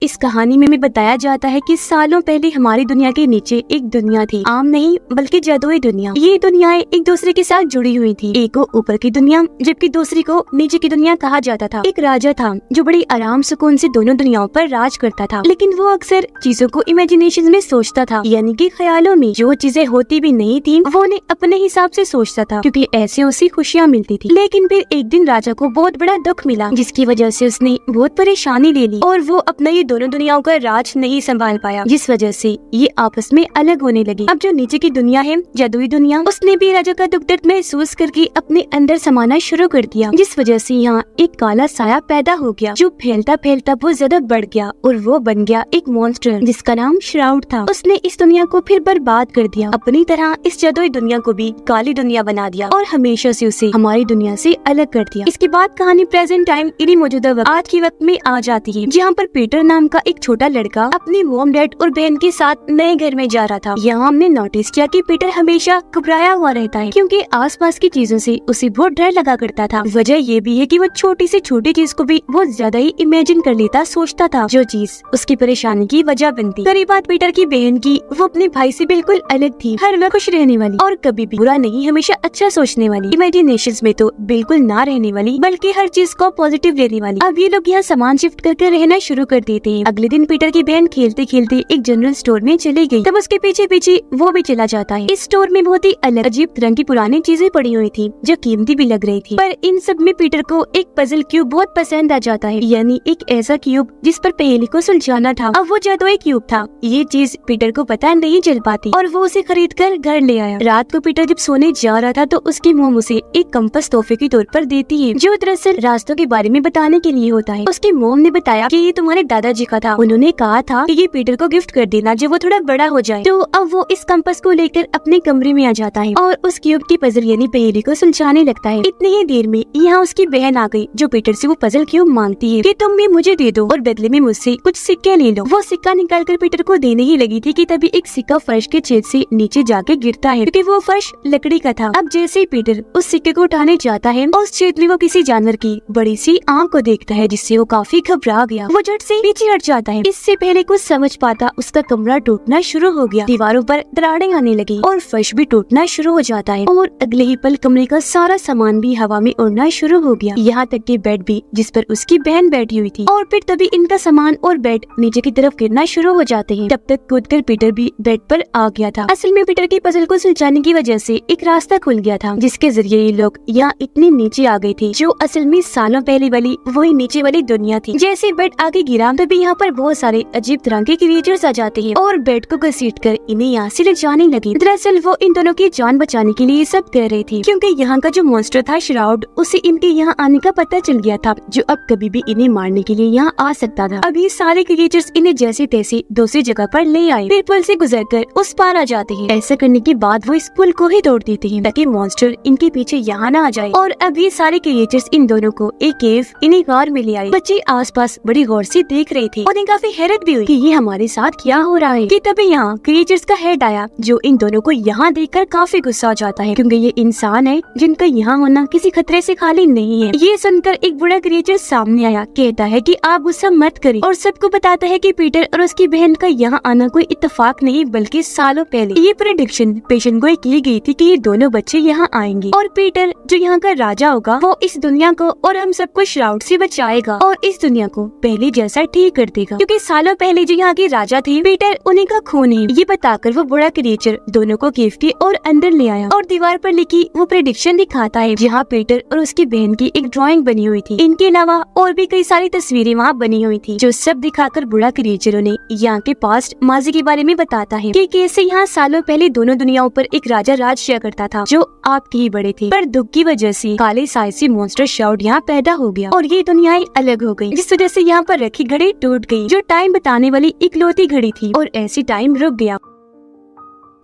इस कहानी में बताया जाता है कि सालों पहले हमारी दुनिया के नीचे एक दुनिया थी, आम नहीं बल्कि जादुई दुनिया। ये दुनियाएं एक दूसरे के साथ जुड़ी हुई थी। एक को ऊपर की दुनिया जबकि दूसरी को नीचे की दुनिया कहा जाता था। एक राजा था जो बड़ी आराम सुकून से दोनों दुनियाओं पर राज करता था, लेकिन वो अक्सर चीजों को इमेजिनेशन में सोचता था, यानी कि ख्यालों में। जो चीजें होती भी नहीं थी वो उन्हें अपने हिसाब से सोचता था, क्योंकि ऐसे उसे खुशियाँ मिलती थी। लेकिन फिर एक दिन राजा को बहुत बड़ा दुख मिला, जिसकी वजह से उसने बहुत परेशानी ले ली और वो अपना ये दोनों दुनियाओं का राज नहीं संभाल पाया, जिस वजह से ये आपस में अलग होने लगी। अब जो नीचे की दुनिया है, जादुई दुनिया, उसने भी राजा का दुख दर्द महसूस करके अपने अंदर समाना शुरू कर दिया, जिस वजह से यहाँ एक काला साया पैदा हो गया, जो फैलता फैलता बहुत ज्यादा बढ़ गया और वो बन गया एक मॉन्स्टर जिसका नाम श्राउड था। उसने इस दुनिया को फिर बर्बाद कर दिया, अपनी तरह इस जादुई दुनिया को भी काली दुनिया बना दिया और हमेशा से उसे हमारी दुनिया से अलग कर दिया। इसके बाद कहानी प्रेजेंट टाइम यानी मौजूदा वक्त, आज के वक्त में आ जाती है, जहाँ पर पीटर नाम का एक छोटा लड़का अपनी मॉम, डैड और बहन के साथ नए घर में जा रहा था। यहाँ हमने नोटिस किया कि पीटर हमेशा घबराया हुआ रहता है, क्योंकि आसपास की चीजों से उसे बहुत डर लगा करता था। वजह ये भी है कि वो छोटी से छोटी चीज को भी बहुत ज्यादा ही इमेजिन कर लेता, सोचता था, जो चीज उसकी परेशानी की वजह बनती। करीब बात पीटर की बहन की, वो अपने भाई से बिल्कुल अलग थी, हर वक्त खुश रहने वाली और कभी भी बुरा नहीं, हमेशा अच्छा सोचने वाली, इमेजिनेशंस में तो बिल्कुल ना रहने वाली, बल्कि हर चीज को पॉजिटिव लेने वाली। अब ये लोग यहाँ सामान शिफ्ट करके रहना शुरू कर देते हैं। अगले दिन पीटर की बहन खेलते खेलते एक जनरल स्टोर में चली गई, तब उसके पीछे पीछे वो भी चला जाता है। इस स्टोर में बहुत ही अलग अजीब तरह की पुरानी चीजें पड़ी हुई थी, जो कीमती भी लग रही थी। पर इन सब में पीटर को एक पजल क्यूब बहुत पसंद आ जाता है, यानी एक ऐसा क्यूब जिस पर पहेली को सुलझाना था। अब वो जादुई क्यूब था। ये चीज पीटर को पता नहीं चल पाती और वो उसे खरीद कर घर ले आया। रात को पीटर जब सोने जा रहा था तो उसकी मोम उसे एक कंपास तोहफे के तौर पर देती है, जो दरअसल रास्तों के बारे में बताने के लिए होता है। उसकी मोम ने बताया कि ये तुम्हारे दादाजी का था, उन्होंने कहा था कि ये पीटर को गिफ्ट कर देना जब वो थोड़ा बड़ा हो जाए। तो अब वो इस कंपास को लेकर अपने कमरे में आ जाता है और उस क्यूब की पजल यानी पहेली को सुलझाने लगता है। इतनी ही देर में यहाँ उसकी बहन आ गई, जो पीटर से वो पजल क्यूब मांगती है कि तुम भी मुझे दे दो और बदले में मुझसे कुछ सिक्के ले लो। वो सिक्का निकाल कर पीटर को देने ही लगी थी कि तभी एक सिक्का फर्श के छेद से नीचे जाके गिरता है, क्योंकि वो फर्श लकड़ी का था। अब जैसे ही पीटर उस सिक्के को उठाने जाता है, उस छेद में वो किसी जानवर की बड़ी सी आंख को देखता है, जिससे वो काफी घबरा गया। वो झट से पीछे हट जाता है। इससे पहले कुछ समझ पाता, उसका कमरा टूटना शुरू हो गया, दीवारों पर दरारें आने लगी और फर्श भी टूटना शुरू हो जाता है और अगले ही पल कमरे का सारा सामान भी हवा में उड़ना शुरू हो गया, यहाँ तक कि बेड भी, जिस पर उसकी बहन बैठी हुई थी। और फिर तभी इनका सामान और बेड नीचे की तरफ गिरना शुरू हो जाते हैं। तब तक कूदकर पीटर भी बेड पर आ गया था। असल में पीटर की पजल को सुलझाने की वजह से एक रास्ता खुल गया था, जिसके जरिए ये लोग यहाँ इतने नीचे आ गए थे, जो असल में सालों पहले वाली वही नीचे वाली दुनिया थी। जैसे बेड आगे गिरा तभी यहाँ पर बहुत सारे अजीब तरह के क्रिएचर्स आ जाते हैं और बेड को घसीट कर इन्हें यहाँ से ले जाने लगे। दरअसल वो इन दोनों की जान बचाने के लिए सब कर रही थी, क्योंकि यहाँ का जो मॉन्स्टर था श्राउड, उसे इनके यहाँ आने का पता चल गया था, जो अब कभी भी इन्हें मारने के लिए यहाँ आ सकता था। अब ये सारे क्रिएचर्स इन्हें जैसे तैसे दूसरी जगह पर ले आए, फिर पुल से गुजरकर उस पार आ जाते हैं। ऐसा करने के बाद वो इस पुल को ही तोड़ देते हैं, ताकि मॉन्स्टर इनके पीछे यहाँ न आ जाए। और अब ये सारे क्रिएचर्स इन दोनों को एक केव इन्हीं कार में ले आए। बच्चे आसपास बड़ी गौर से देख रहे थे और उन्हें काफी हैरत भी हुई कि ये हमारे साथ क्या हो रहा है। कि तभी यहाँ क्रिएचर्स का हेड आया, जो इन दोनों को यहाँ देखकर काफी गुस्सा आ जाता है, क्योंकि ये इंसान है जिनका यहाँ होना किसी खतरे से खाली नहीं है। ये सुनकर एक बड़ा क्रिएचर सामने आया, कहता है कि आप गुस्सा मत करें और सबको बताता है कि पीटर और उसकी बहन का यहाँ आना कोई इत्तेफाक नहीं, बल्कि सालों पहले ये प्रेडिक्शन पेशेंट को की गई थी कि ये दोनों बच्चे यहाँ आएंगे और पीटर जो यहाँ का राजा होगा, वो इस दुनिया को और हम सबको श्राउड से बचाएगा और इस दुनिया को पहले जैसा ठीक कर देगा, क्योंकि सालों पहले जो यहाँ के राजा थे, पीटर उन्हीं का खून है। ये बताकर वो बड़ा क्रिएचर दोनों को केव के और अंदर ले आया और दीवार पर लिखी वो प्रेडिक्शन दिखाता है, जहाँ पीटर और उसकी बहन की एक ड्राइंग बनी हुई थी। इनके अलावा और भी कई सारी तस्वीरें वहाँ बनी हुई थी, जो सब दिखाकर बड़ा क्रिएचर उन्हें यहाँ के पास्ट माजी के बारे में बताता है कि कैसे यहाँ सालों पहले दोनों दुनियाओं पर एक राजा राज किया करता था, जो आपके ही बड़े थे। पर दुख की वजह से काले साइसी मॉन्स्टर श्राउड यहाँ पैदा हो गया और ये दुनियाएं अलग हो गई, जिस वजह से यहाँ पर रखी घड़ी टूट गई, जो टाइम बताने वाली इकलौती घड़ी थी, और ऐसी टाइम रुक गया।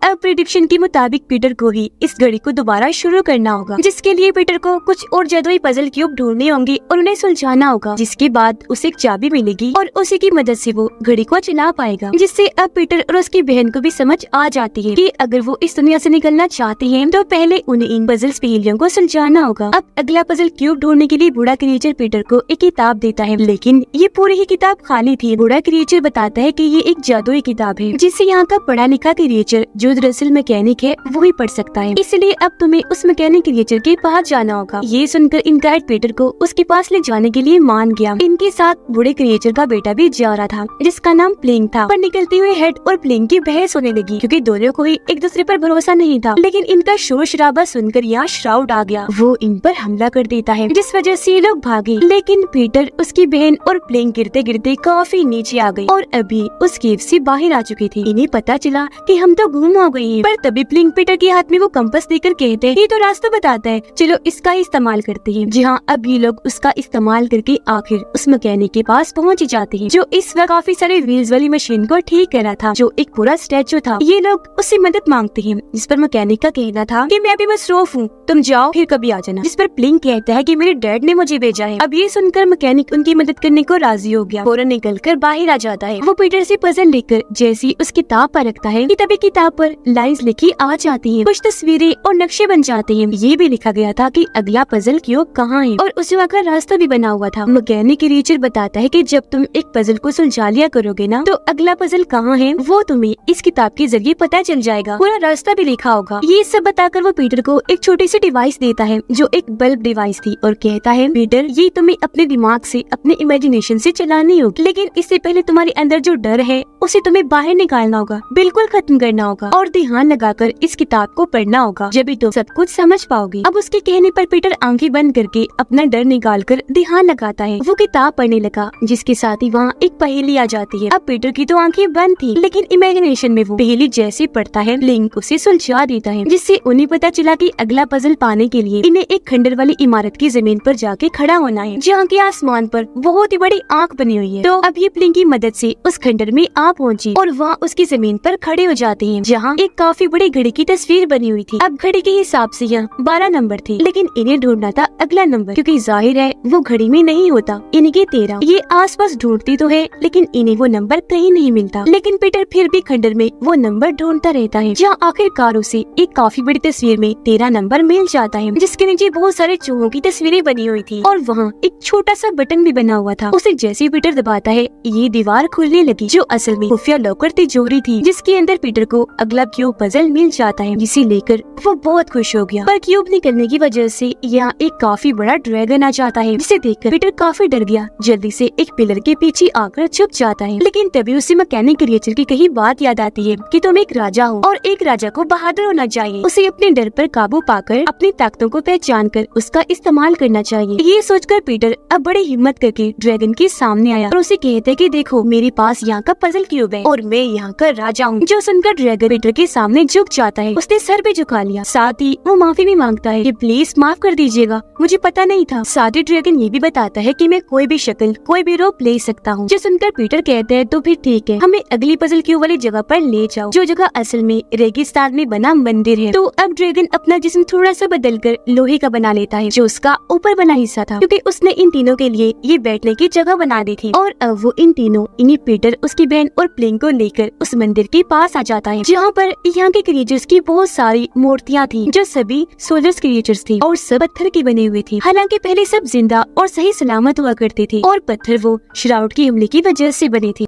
अब प्रेडिक्शन के मुताबिक पीटर को ही इस घड़ी को दोबारा शुरू करना होगा, जिसके लिए पीटर को कुछ और जादुई पजल क्यूब ढूंढने होंगे और उन्हें सुलझाना होगा, जिसके बाद उसे एक चाबी मिलेगी और उसी की मदद से वो घड़ी को चला पाएगा। जिससे अब पीटर और उसकी बहन को भी समझ आ जाती है कि अगर वो इस दुनिया से निकलना चाहते हैं तो पहले उन्हें इन पजल्स पहेलियों को सुलझाना होगा। अब अगला पजल क्यूब ढूंढने के लिए बूढ़ा क्रिएचर पीटर को एक किताब देता है, लेकिन ये पूरी ही किताब खाली थी। बूढ़ा क्रिएचर बताता है कि ये एक जादुई किताब है जिसे यहाँ का पढ़ा लिखा क्रिएचर जो दरअसल मैकेनिक है वो ही पढ़ सकता है, इसलिए अब तुम्हें उस मैकेनिक क्रिएचर के पास जाना होगा। ये सुनकर इनकाइट पीटर को उसके पास ले जाने के लिए मान गया। इनके साथ बूढ़े क्रिएचर का बेटा भी जा रहा था जिसका नाम प्लिंग था। पर निकलते हुए हेड और प्लिंग की बहस होने लगी क्योंकि दोनों को ही एक दूसरे पर भरोसा नहीं था। लेकिन इनका शोर शराबा सुनकर यहाँ श्राउड आ गया, वो इन पर हमला कर देता है जिस वजह से ये लोग भागे। लेकिन पीटर, उसकी बहन और प्लिंग गिरते गिरते काफी नीचे आ गई और अभी उस केव से बाहर आ चुकी थी। इन्हें पता चला कि हम तो गुम हो गए हैं। पर तभी प्लिंग पीटर के हाथ में वो कंपास देकर कहते हैं ये तो रास्ता बताता है, चलो इसका ही इस्तेमाल करते हैं। जी हाँ, अब ये लोग उसका इस्तेमाल करके आखिर उस मैकेनिक के पास पहुँच जाते हैं जो इस वक्त काफी सारे व्हील्स वाली मशीन को ठीक कर रहा था, जो एक पूरा स्टैचू था। ये लोग उससे मदद मांगते हैं जिस पर मैकेनिक का कहना था कि मैं अभी बस रोफ हूँ, तुम जाओ फिर कभी आ जाना। जिस पर प्लिंग कहता है कि मेरे डैड ने मुझे भेजा है। अब ये सुनकर मैकेनिक उनकी मदद करने को राजी हो गया, फौरन निकलकर बाहर आ जाता है। वो पीटर से पजल लेकर जैसे ही उस किताब पर रखता है कि तभी किताब पर लाइंस लिखी आ जाती हैं, कुछ तस्वीरें और नक्शे बन जाते हैं। ये भी लिखा गया था कि अगला पजल क्यूब कहाँ है और उस वक्त का रास्ता भी बना हुआ था। मैकेनिक क्रिएचर बताता है कि जब तुम एक पजल को सुलझा लिया करोगे ना तो अगला पजल कहाँ है वो तुम्हें इस किताब के जरिए पता चल जाएगा, पूरा रास्ता भी लिखा होगा। ये सब बताकर वो पीटर को एक छोटी सी डिवाइस देता है जो एक बल्ब डिवाइस थी और कहता है पीटर ये तुम्हें अपने दिमाग से, अपने इमेजिनेशन से चलानी होगी, लेकिन इससे पहले तुम्हारे अंदर जो डर है उसे तुम्हें बाहर निकालना होगा, बिल्कुल खत्म करना होगा और ध्यान लगाकर इस किताब को पढ़ना होगा, जब भी तुम सब कुछ समझ पाओगे। अब उसके कहने पर पीटर आंखें बंद करके अपना डर निकाल कर ध्यान लगाता है। वो किताब पढ़ने लगा जिसके साथ ही वहाँ एक पहेली आ जाती है। अब पीटर की तो आंखें बंद थी, लेकिन इमेजिनेशन में वो पहेली जैसे पढ़ता है लिंक उसे सुलझा देता है, जिससे उन्हें पता चला कि अगला पजल पाने के लिए इन्हें एक खंडर वाली इमारत की जमीन पर जाके खड़ा होना है जहाँ के आसमान पर बहुत ही बड़ी आँख बनी हुई है। तो अब ये प्लिंग की मदद से उस खंडर में आ पहुंची और वहाँ उसकी जमीन पर खड़े हो जाते हैं जहाँ एक काफी बड़ी घड़ी की तस्वीर बनी हुई थी। अब घड़ी के हिसाब से यहाँ 12 नंबर थे, लेकिन इन्हें ढूंढना था अगला नंबर क्योंकि जाहिर है वो घड़ी में नहीं होता। इनके 13 ये आसपास ढूंढती तो है लेकिन इन्हें वो नंबर कहीं नहीं मिलता। लेकिन पीटर फिर भी खंडर में वो नंबर ढूंढता रहता है जहाँ आखिरकार उसे एक काफी बड़ी तस्वीर में 13 नंबर मिल जाता है जिसके नीचे बहुत सारे चूहों की तस्वीरें बनी हुई थी और वहाँ एक छोटा सा बटन भी बना हुआ था। उसे जैसे पीटर दबाता है ये दीवार खुलने लगी जो असल में खुफिया लॉकर तिजोरी थी जिसके अंदर पीटर को अगला क्यूब पजल मिल जाता है, जिसे लेकर वो बहुत खुश हो गया। पर क्यूब निकलने की वजह से यहाँ एक काफी बड़ा ड्रैगन आ जाता है जिसे देखकर पीटर काफी डर गया, जल्दी से एक पिलर के पीछे आकर छुप जाता है। लेकिन तभी उसे मैकेनिक क्रिएचर की कही बात याद आती है कि तुम एक राजा हो और एक राजा को बहादुर होना चाहिए। उसे अपने डर पर काबू पाकर अपनी ताकतों को पहचान कर उसका इस्तेमाल करना चाहिए। ये सोचकर पीटर अब बड़ी हिम्मत करके ड्रैगन के सामने आया और उसे कहते कि देखो मेरे पास यहाँ का पजल क्यूब है और मैं यहाँ का राजा हूँ। जो सुनकर ड्रैगन पीटर के सामने झुक जाता है, उसने सर भी झुका लिया, साथ ही वो माफी भी मांगता है कि प्लीज माफ कर दीजिएगा, मुझे पता नहीं था। साथ ही ड्रैगन ये भी बताता है कि मैं कोई भी शक्ल, कोई भी रूप ले सकता हूँ। जो सुनकर पीटर कहते हैं तो फिर ठीक है, हमें अगली पजल क्यूब वाली जगह पर ले जाओ, जो जगह असल में रेगिस्तान में बना मंदिर है। तो अब ड्रैगन अपना जिस्म थोड़ा सा बदलकर लोहे का बना लेता है जो उसका ऊपर बना हिस्सा था, क्योंकि उसने इन तीनों के लिए ये बैठने की जगह बना दी थी। और अब वो इन तीनों, इन्हीं पीटर, उसकी बहन और प्लिंग को लेकर उस मंदिर के पास आ जाता है जहाँ पर यहाँ के क्रिएचर्स की बहुत सारी मूर्तियाँ थी जो सभी सोल्जर्स क्रिएचर्स थी और सब पत्थर की बनी हुई थी। हालांकि पहले सब जिंदा और सही सलामत हुआ करते थे और पत्थर वो श्राउड की हमले की वजह से बने थे।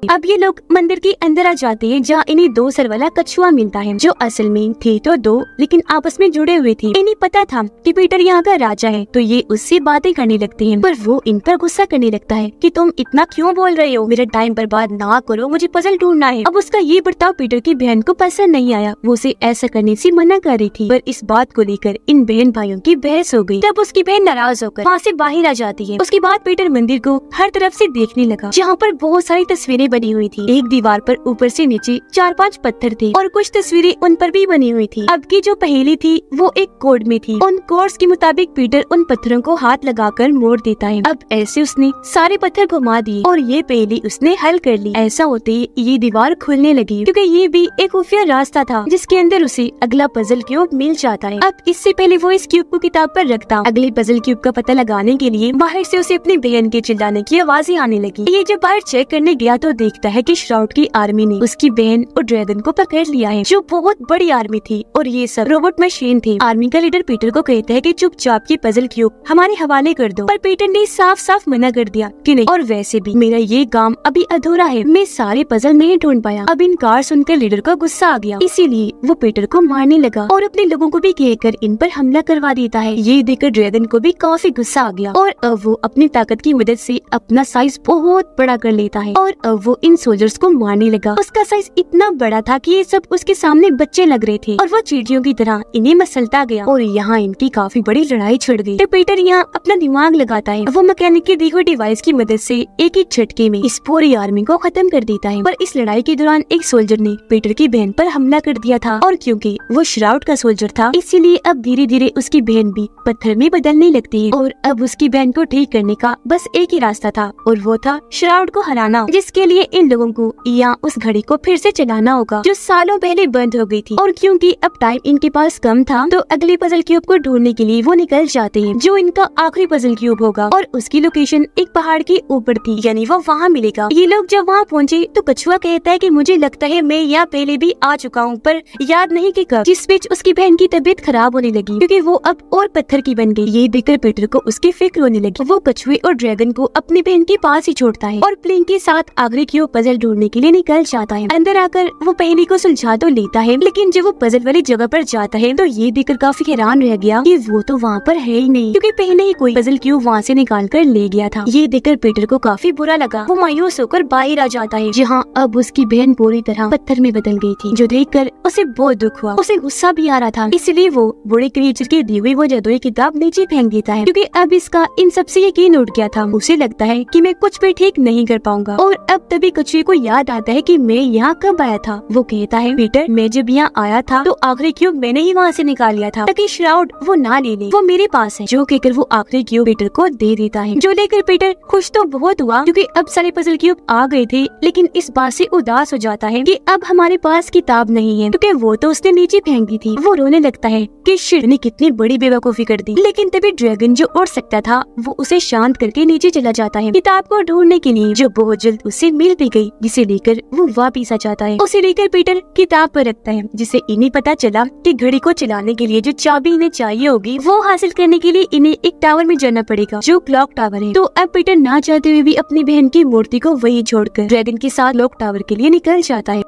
अब ये लोग मंदिर के अंदर आ जाते हैं जहाँ इन्हें 2 सर वाला कछुआ मिलता है जो असल में थे तो 2 लेकिन आपस में जुड़े हुए थे। इन्हें पता था कि पीटर यहाँ का राजा है तो ये उससे बातें करने लगते हैं, पर वो इन पर गुस्सा करने लगता है कि तुम इतना क्यों बोल रहे हो, मेरा टाइम बर्बाद ना करो, मुझे पजल ढूंढना है। अब उसका ये बर्ताव पीटर की बहन को पसंद नहीं आया, वो उसे ऐसा करने से मना कर रही थी, पर इस बात को लेकर इन बहन भाइयों की बहस हो गई। तब उसकी बहन नाराज होकर वहाँ से बाहर आ जाती है। उसके बाद पीटर मंदिर को हर तरफ से देखने लगा जहाँ पर बहुत सारी तस्वीरें बनी हुई थी। एक दीवार पर ऊपर से नीचे 4-5 पत्थर थे और कुछ तस्वीरें उन पर भी बनी हुई थी। अब की जो पहेली थी वो एक कोड में थी। उन कोड्स के मुताबिक पीटर उन पत्थरों को हाथ लगाकर मोड़ देता है। अब ऐसे उसने सारे पत्थर घुमा दिए और ये पहेली उसने हल कर ली। ऐसा होते ही ये दीवार खुलने लगी, क्योंकि ये भी एक खुफिया रास्ता था जिसके अंदर उसे अगला पजल क्यूब मिल जाता है। अब इससे पहले वो इस क्यूब को किताब पर रखता, अगले पजल क्यूब का पता लगाने के लिए बाहर से उसे अपनी बहन के चिल्लाने की आवाजें आने लगी। ये जब बाहर चेक करने गया तो देखता है कि श्राउड की आर्मी ने उसकी बहन और ड्रैगन को पकड़ लिया है, जो बहुत बड़ी आर्मी थी और ये सब रोबोट मशीन थे। आर्मी का लीडर पीटर को कहता है कि चुपचाप ये पजल क्यूब हमारे हवाले कर दो, पर पीटर ने साफ साफ मना कर दिया कि नहीं, और वैसे भी मेरा ये काम अभी अधूरा है, मैं सारे पजल नहीं ढूंढ पाया। अब इनकार सुनकर लीडर को गुस्सा आ गया, इसीलिए वो पीटर को मारने लगा और अपने लोगों को भी कहकर इन पर हमला करवा देता है। ये देखकर ड्रैगन को भी काफी गुस्सा आ गया और अब वो अपनी ताकत की मदद से अपना साइज बहुत बड़ा कर लेता है और अब वो इन सोल्जर्स को मारने लगा। उसका साइज इतना बड़ा था कि ये सब उसके सामने बच्चे लग रहे थे और वो चींटियों की तरह इन्हें मसलता गया और यहाँ इनकी काफी बड़ी लड़ाई छिड़ गई। तो पीटर यहाँ अपना दिमाग लगाता है। वो मैकेनिक की दी हुई डिवाइस की मदद से एक ही झटके में इस पूरी आर्मी को खत्म कर देता है। पर इस लड़ाई के दौरान एक सोल्जर ने पीटर की बहन पर हमला कर दिया था और क्योंकि वो श्राउड का सोल्जर था, इसीलिए अब धीरे धीरे उसकी बहन भी पत्थर में बदलने लगती है और अब उसकी बहन को ठीक करने का बस एक ही रास्ता था और वो था श्राउड को हराना, जिसके लिए इन लोगों को यहाँ उस घड़ी को फिर से चलाना होगा जो सालों पहले बंद हो गई थी। और क्योंकि अब टाइम इनके पास कम था तो अगले पजल क्यूब को ढूंढने के लिए वो निकल जाते हैं, जो इनका आखिरी पजल क्यूब होगा और उसकी लोकेशन एक पहाड़ के ऊपर थी, यानी वो वहाँ मिलेगा। ये लोग जब वहाँ पहुँचे तो कछुआ कहता है कि मुझे लगता है मैं यहाँ पहले भी आ चुका हूँ, पर याद नहीं कि कब। जिस बीच उसकी बहन की तबीयत खराब होने लगी क्योंकि वो अब और पत्थर की बन गई। ये देखकर पीटर को उसकी फिक्र होने लगी। वो कछुए और ड्रैगन को अपनी बहन के पास ही छोड़ता है और प्लेन के साथ आखिरी क्यूब पजल ढूंढने के लिए निकल जाता है। अंदर आकर वो पहेली को सुलझा तो लेता है, लेकिन जब वो पजल वाली जगह पर जाता है तो ये देखकर काफी हैरान रह गया कि वो तो वहाँ पर है ही नहीं, क्योंकि पहले ही कोई पजल क्यूब वहाँ से निकाल कर ले गया था। ये देखकर पीटर को काफी बुरा लगा। वो मायूस होकर बाहर आ जाता है, जहाँ अब उसकी बहन पूरी तरह पत्थर में बदल गई थी, जो देखकर उसे बहुत दुख हुआ। उसे गुस्सा भी आ रहा था, इसलिए वो बूढ़े क्रिएचर की दी हुई वो जादुई किताब नीचे फेंक देता है, क्योंकि अब इसका इन सबसे यकीन उठ गया था। उसे लगता है कि मैं कुछ भी ठीक नहीं कर पाऊंगा। और अब तभी कछुए को याद आता है कि मैं यहाँ कब आया था। वो कहता है, पीटर मैं जब यहाँ आया था तो आखिरी क्यूब मैंने ही वहाँ से निकाल लिया था ताकि श्राउड वो ना ले ले, वो मेरे पास है। जो कहकर वो आखिरी क्यूब पीटर को दे देता है, जो लेकर पीटर खुश तो बहुत हुआ क्योंकि अब सारे पजल क्यूब आ गए थे, लेकिन इस बात से उदास हो जाता है कि अब हमारे पास किताब नहीं है, क्योंकि वो तो उसने नीचे फेंक दी थी। वो रोने लगता है कि शिट ने कितनी बड़ी बेवकूफी कर दी। लेकिन तभी ड्रैगन जो उड़ सकता था वो उसे शांत करके नीचे चला जाता है किताब को ढूंढने के लिए, जो बहुत जल्द उसे मिल भी गई, जिसे लेकर वो वापिस आ जाता है। उसे लेकर पीटर किताब पर रखता है, जिसे इन्हें पता चला कि घड़ी को चलाने के लिए जो चाबी इन्हें चाहिए होगी वो हासिल करने के लिए इन्हें एक टावर में जाना पड़ेगा, जो क्लॉक टावर है। तो अब पीटर ना चाहते हुए भी अपनी बहन की मूर्ति को वही छोड़कर ड्रैगन के साथ क्लॉक टावर के लिए निकल जाता है।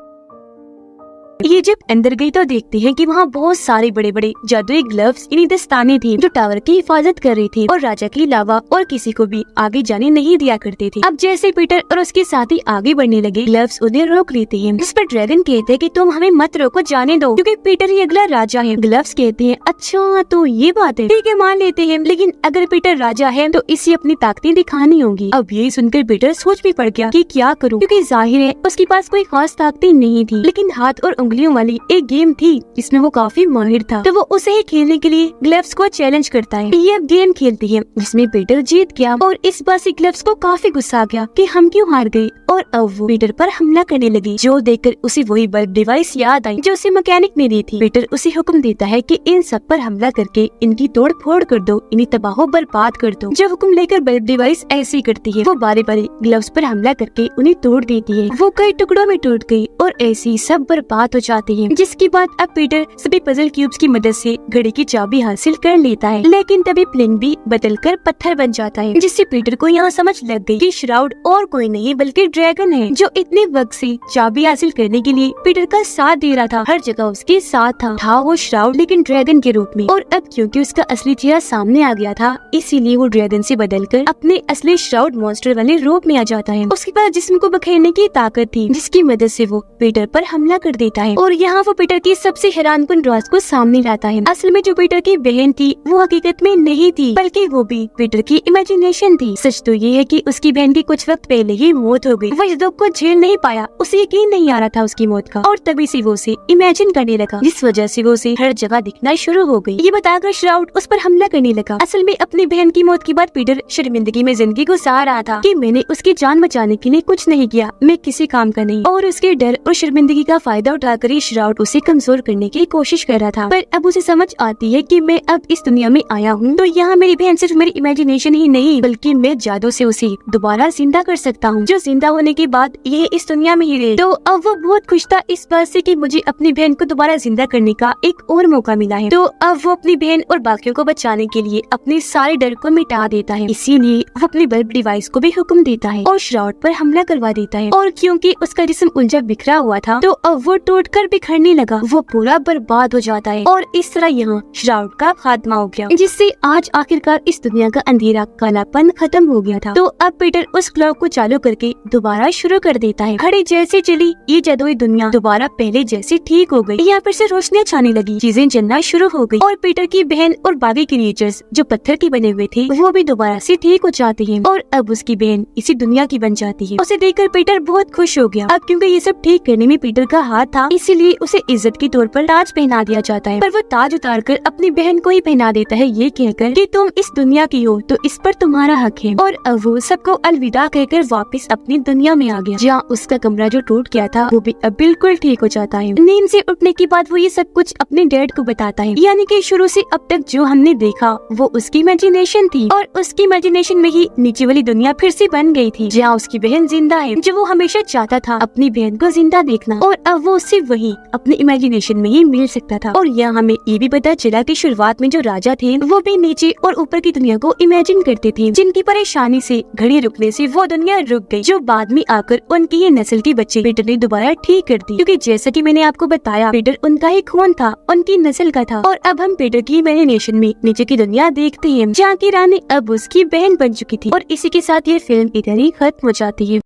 ये जब अंदर गई तो देखते हैं कि वहाँ बहुत सारे बड़े बड़े जादुई ग्लव्स यानी दस्ताने थे जो टावर की हिफाजत कर रही थी और राजा के अलावा और किसी को भी आगे जाने नहीं दिया करते थे। अब जैसे पीटर और उसके साथी आगे बढ़ने लगे, ग्लव्स उन्हें रोक लेते हैं, जिस पर ड्रैगन कहते हैं कि तुम हमें मत रोको, जाने दो, क्योंकि पीटर ही अगला राजा है। ग्लव्स कहते हैं अच्छा तो ये बात है, ठीक है मान लेते हैं, लेकिन अगर पीटर राजा है तो इसे अपनी ताकतें दिखानी होगी। अब ये सुनकर पीटर सोच भी पड़ गया कि क्या करूँ, क्योंकि जाहिर है उसके पास कोई खास ताकतें नहीं थी, लेकिन हाथ और उंगलियों वाली एक गेम थी जिसमें वो काफी माहिर था। तो वो उसे ही खेलने के लिए ग्लव्स को चैलेंज करता है। ये अब गेम खेलती है जिसमें पीटर जीत गया और इस बार से ग्लव्स को काफी गुस्सा आ गया कि हम क्यों हार गए और अब वो पीटर पर हमला करने लगी, जो देखकर उसे वही बल्ब डिवाइस याद आई जो उसे मैकेनिक ने दी थी। पीटर उसे हुक्म देता है कि इन सब पर हमला करके इनकी तोड़ फोड़ कर दो, इन्हें तबाह बर्बाद कर दो। जो हुक्म लेकर बल्ब डिवाइस ऐसे ही करती है, वो बारी बारी ग्लव्स पर हमला करके उन्हें तोड़ देती है। वो कई टुकड़ों में टूट गई और ऐसे ही सब बर्बाद हो जाती है, जिसके बाद अब पीटर सभी पजल क्यूब्स की मदद से घड़ी की चाबी हासिल कर लेता है। लेकिन तभी प्लेन भी बदलकर पत्थर बन जाता है, जिससे पीटर को यहाँ समझ लग गई कि श्राउड और कोई नहीं बल्कि ड्रैगन है, जो इतने वक्त से चाबी हासिल करने के लिए पीटर का साथ दे रहा था। हर जगह उसके साथ था वो श्राउड, लेकिन ड्रैगन के रूप में। और अब क्योंकि उसका असली चेहरा सामने आ गया था, इसीलिए वो ड्रैगन से बदलकर अपने असली श्राउड मॉन्स्टर वाले रूप में आ जाता है। उसके पास जिस्म को बखेरने की ताकत थी, जिसकी मदद से वो पीटर पर हमला कर देता है और यहाँ वो पीटर की सबसे हैरानकुन राज को सामने लाता है। असल में जो पीटर की बहन थी वो हकीकत में नहीं थी, बल्कि वो भी पीटर की इमेजिनेशन थी। सच तो ये है कि उसकी बहन की कुछ वक्त पहले ही मौत हो गई। वो इस दुख को झेल नहीं पाया, उसे यकीन नहीं आ रहा था उसकी मौत का, और तभी से वो उसे इमेजिन करने लगा, जिस वजह से वो उसे हर जगह दिखना शुरू हो गई। ये बताकर श्राउड उस पर हमला करने लगा। असल में अपनी बहन की मौत के बाद पीटर शर्मिंदगी में जिंदगी गुजार रहा था कि मैंने उसकी जान बचाने के लिए कुछ नहीं किया, मैं किसी काम का नहीं, और उसके डर और शर्मिंदगी का फायदा उठाकर ही श्राउड उसे कमजोर करने की कोशिश कर रहा था। पर अब उसे समझ आती है कि मैं अब इस दुनिया में आया हूँ तो यहाँ मेरी बहन सिर्फ मेरी इमेजिनेशन ही नहीं, बल्कि मैं जादू से उसे दोबारा जिंदा कर सकता हूँ, जो जिंदा होने के बाद ये इस दुनिया में ही रहे। तो अब वो बहुत खुश था इस बात से कि मुझे अपनी बहन को दोबारा जिंदा करने का एक और मौका मिला है। तो अब वो अपनी बहन और बाकियों को बचाने के लिए अपने सारे डर को मिटा देता है। इसीलिए वो अपने बल्ब डिवाइस को भी हुक्म देता है और श्राउड पर हमला करवा देता है। और क्योंकि उसका जिस्म उलझा बिखरा हुआ था तो अब वो टूटकर बिखरने लगा, वो पूरा बर्बाद हो जाता है। और इस तरह यहाँ श्राउड का खात्मा हो गया, जिससे आज आखिरकार इस दुनिया का अंधेरा कालापन खत्म हो गया था। तो अब पीटर उस क्लॉक को चालू करके दोबारा शुरू कर देता है। घड़ी जैसे चली ये जादुई दुनिया दोबारा पहले जैसी ठीक हो गई। यहाँ पर से रोशनी छाने लगी, चीजें जलना शुरू हो गई और पीटर की बहन और बाकी क्रिएचर्स जो पत्थर के बने हुए थे वो भी दोबारा से ठीक हो जाती हैं और अब उसकी बहन इसी दुनिया की बन जाती है। उसे देखकर पीटर बहुत खुश हो गया। अब क्योंकि ये सब ठीक करने में पीटर का हाथ था, इसीलिए उसे इज्जत के तौर पर ताज पहना दिया जाता है। पर वो ताज उतार कर अपनी बहन को ही पहना देता है, ये कहकर कि तुम इस दुनिया की हो तो इस पर तुम्हारा हक है। और अब वो सबको अलविदा कहकर वापस अपनी दुनिया में आ गया, जहाँ उसका कमरा जो टूट गया था वो भी अब बिल्कुल ठीक हो जाता है। नींद से उठने के बाद वो ये सब कुछ अपने डैड को बताता है, यानी कि शुरू से अब तक जो हमने देखा वो उसकी इमेजिनेशन थी और उसकी इमेजिनेशन में ही नीचे वाली दुनिया फिर से बन गई थी, जहाँ उसकी बहन जिंदा है, जो वो हमेशा चाहता था अपनी बहन को जिंदा देखना, और अब वो सिर्फ वही अपनी इमेजिनेशन में ही मिल सकता था। और यहाँ हमें ये भी पता चला कि शुरुआत में जो राजा थे वो भी नीचे और ऊपर की दुनिया को इमेजिन करते थे, जिनकी परेशानी से घड़ी रुकने से वो दुनिया रुक गई, जो बाद में आकर उनकी ये नस्ल के बच्चे पीटर ने दोबारा ठीक कर दी। क्योंकि जैसा कि मैंने आपको बताया पीटर उनका ही खून था, उनकी नस्ल का था। और अब हम पीटर की इमेजिनेशन में नीचे की दुनिया देखते हैं, जहाँ की रानी अब उसकी बहन बन चुकी थी। और इसी के साथ ये फिल्म इधर ही खत्म हो जाती है।